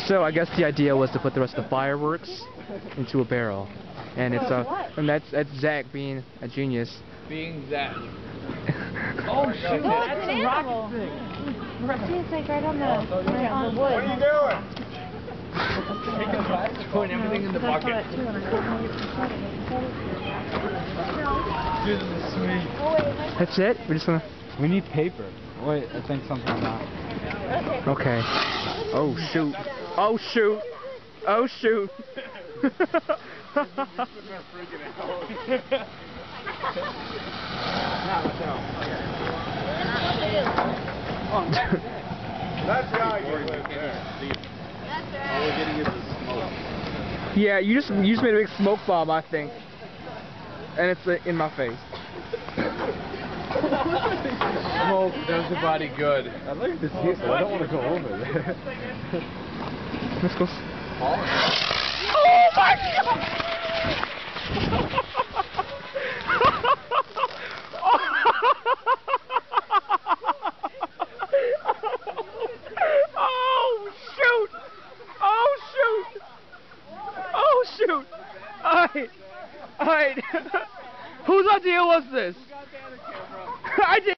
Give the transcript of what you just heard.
So I guess the idea was to put the rest of the fireworks into a barrel, and it's and that's Zach being a genius. Being Zach. Oh shoot! Oh, That's it's an a rocket animal. thing. See, it's like right on the wood. What are you doing? Just putting everything in the bucket. This is sweet. That's it? We're just gonna... We need paper. Wait, I think something's not. Okay. Oh shoot. Oh shoot. Oh shoot. That's the idea right there. All we're getting is the smoke. Yeah, you just made a big smoke bomb, I think. And it's in my face. Smoke does the body good. I like this here, but I don't want to go over there. Let's go. Oh my God! Oh shoot! Oh shoot! Oh shoot! Alright. Whose idea was this? I did.